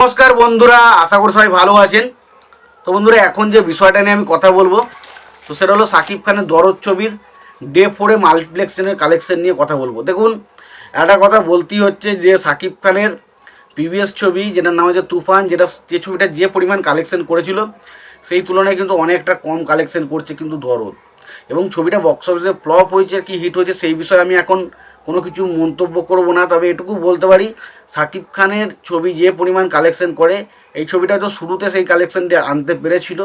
নমস্কার বন্ধুরা, আশা করি সবাই ভালো আছেন। তো বন্ধুরা, এখন যে বিষয়টা নিয়ে আমি কথা বলবো তো সেটা হলো সাকিব খানের দরদ ছবির ডে 4-এ মাল্টিপ্লেক্সের কালেকশন নিয়ে কথা বলবো। দেখুন, একটা কথা বলতেই হচ্ছে যে সাকিব খানের প্রিভিয়াস ছবি যেটার নাম হচ্ছে তুফান, যে ছবিটা যে পরিমাণ কালেকশন করেছিল সেই তুলনায় কিন্তু অনেকটা কম কালেকশন করছে কিন্তু দরদ। এবং ছবিটা বক্স অফিসে ফ্লপ হয়েছে কি হিট হয়েছে সেই বিষয়ে আমি এখন কোনো কিছু মন্তব্য করব না। তবে এটুকু বলতে পারি, সাকিব খানের ছবি যে পরিমাণ কালেকশন করে এই ছবিটা তো শুরুতে সেই কালেকশনটা আনতে পেরেছিল,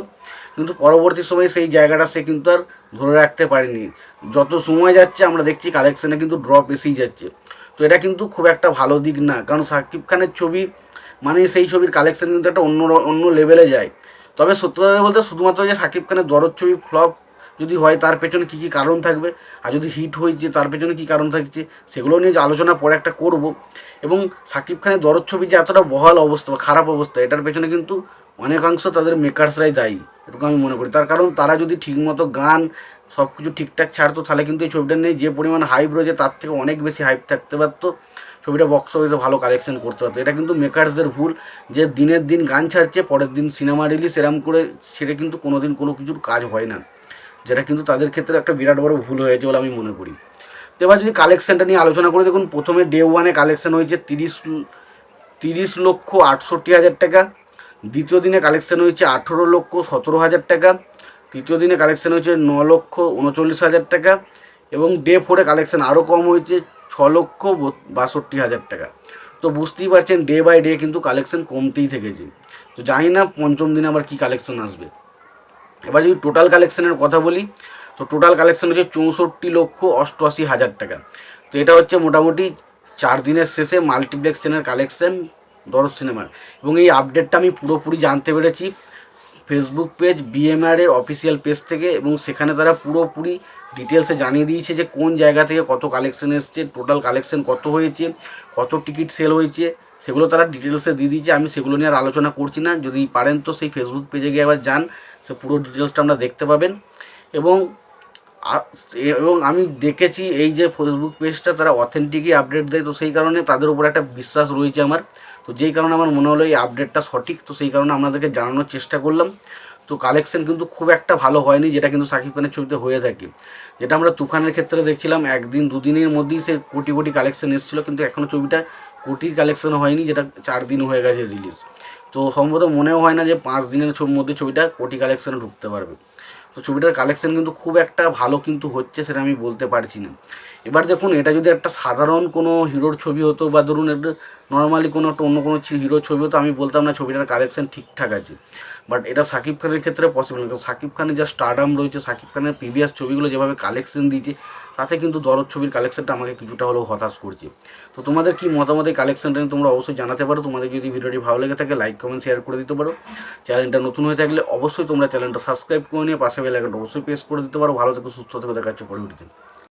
কিন্তু পরবর্তী সময়ে সেই জায়গাটা সে কিন্তু আর ধরে রাখতে পারেনি। যত সময় যাচ্ছে আমরা দেখছি কালেকশনে কিন্তু ড্রপ এসেই যাচ্ছে। তো এটা কিন্তু খুব একটা ভালো দিক না, কারণ সাকিব খানের ছবি মানে সেই ছবির কালেকশন কিন্তু একটা অন্য লেভেলে যায়। তবে সত্য কথা বলতে শুধুমাত্র যে সাকিব খানের দরদ ছবি ফ্লপ যদি হয় তার পেছনে কী কী কারণ থাকবে, আর যদি হিট হয়েছে তার পেছনে কী কারণ থাকছে সেগুলো নিয়ে যে আলোচনা পরে একটা করব। এবং সাকিব খানের দরদ ছবি যে এতটা বহাল অবস্থা বা খারাপ অবস্থা এটার পেছনে কিন্তু অনেকাংশ তাদের মেকার্সরাই দায়ী, এটুকু আমি মনে করি। তার কারণ তারা যদি ঠিকমতো গান সব কিছু ঠিকঠাক ছাড়তো তাহলে কিন্তু এই ছবিটা নিয়ে যে পরিমাণ হাইপ রয়েছে তার থেকে অনেক বেশি হাইপ থাকতে পারতো, ছবিটা বক্স অফিসে ভালো কালেকশন করতে পারতো। এটা কিন্তু মেকার্সদের ভুল, যে দিনের দিন গান ছাড়ছে পরের দিন সিনেমা রিলিজ এরম করে, সেটা কিন্তু কোনো দিন কোনো কিছুর কাজ হয় না, যেটা কিন্তু তাদের ক্ষেত্রে একটা বিরাট বড় ভুল হয়েছে বলে আমি মনে করি। তো এবার যদি কালেকশানটা নিয়ে আলোচনা করি, দেখুন প্রথমে ডে 1-এ কালেকশান হয়েছে 30,68,000 টাকা। দ্বিতীয় দিনে কালেকশান হয়েছে 18,17,000 টাকা। তৃতীয় দিনে কালেকশান হয়েছে 9,39,000 টাকা। এবং ডে 4-এ কালেকশান আরও কম হয়েছে 6,62,000 টাকা। তো বুঝতেই পারছেন ডে বাই ডে কিন্তু কালেকশান কমতেই থেকেছে। তো জানি না পঞ্চম দিনে আবার কী কালেকশান আসবে। এবার যদি টোটাল কালেকশানের কথা বলি তো টোটাল কালেকশান হচ্ছে 64,88,000 টাকা। তো এটা হচ্ছে মোটামুটি 4 দিনের শেষে মাল্টিপ্লেক্স চেনের কালেকশান দরদ সিনেমার। এবং এই আপডেটটা আমি পুরোপুরি জানতে পেরেছি ফেসবুক পেজ বিএমআর-এর অফিসিয়াল পেজ থেকে, এবং সেখানে তারা পুরোপুরি ডিটেলসে জানিয়ে দিয়েছে যে কোন জায়গা থেকে কত কালেকশান এসছে, টোটাল কালেকশান কত হয়েছে, কত টিকিট সেল হয়েছে, সেগুলো তারা ডিটেলসে দিয়ে দিয়েছে। আমি সেগুলো নিয়ে আর আলোচনা করছি না, যদি পারেন তো সেই ফেসবুক পেজে গিয়ে আবার যান, সে পুরো ডিটেলসটা আমরা দেখতে পাবেন। এবং এবং আমি দেখেছি এই যে ফেসবুক পেজটা তারা অথেন্টিকই আপডেট দেয়, তো সেই কারণে তাদের উপর একটা বিশ্বাস রয়েছে আমার। তো যেই কারণে আমার মনে হলো এই আপডেটটা সঠিক, তো সেই কারণে আপনাদেরকে জানানোর চেষ্টা করলাম। তো কালেকশন কিন্তু খুব একটা ভালো হয়নি, যেটা কিন্তু সাকিব খানের ছবিতে হয়ে থাকে। যেটা আমরা তুফানের ক্ষেত্রে দেখছিলাম একদিন দুদিনের মধ্যেই সে কোটি কোটি কালেকশন এসেছিলো, কিন্তু এখনও ছবিটা কোটির কালেকশন হয়নি, যেটা 4 দিন হয়ে গেছে রিলিজ। তো সম্ভবত মনেও হয় না যে 5 দিনের মধ্যে ছবিটা কোটি কালেকশনে ঢুকতে পারবে। তো ছবিটার কালেকশন কিন্তু খুব একটা ভালো কিন্তু হচ্ছে সেটা আমি বলতে পারছি না। এবার দেখুন, এটা যদি একটা সাধারণ কোনো হিরোর ছবি হতো বা ধরুন একটা নর্মালি কোনো একটা অন্য কোনো হিরোর ছবি হতো, আমি বলতাম না ছবিটার কালেকশন ঠিকঠাক আছে। বাট এটা সাকিব খানের ক্ষেত্রে পসিবল না, কারণ সাকিব খানের যা স্টারডাম রয়েছে, সাকিব খানের প্রিভিয়াস ছবিগুলো যেভাবে কালেকশন দিয়েছে তাতে কিন্তু দরদ ছবির কালেকশনটা আমাকে কিছুটা হলেও হতাশ করছে। তো তোমাদের কি মতামত এই কালেকশনটা নিয়ে তোমরা অবশ্যই জানাতে পারো। তোমাদের যদি ভিডিওটি ভালো লেগে থাকে লাইক কমেন্ট শেয়ার করে দিতে পারো। চ্যানেলটা নতুন হয়ে থাকলে অবশ্যই তোমরা চ্যানেলটা সাবস্ক্রাইব করে নিয়ে পাশে বেল আইকনটা অবশ্যই প্রেস করে দিতে পারো। ভালো থেকো, সুস্থ থেকো, দেখা হচ্ছে পরবর্তীতে।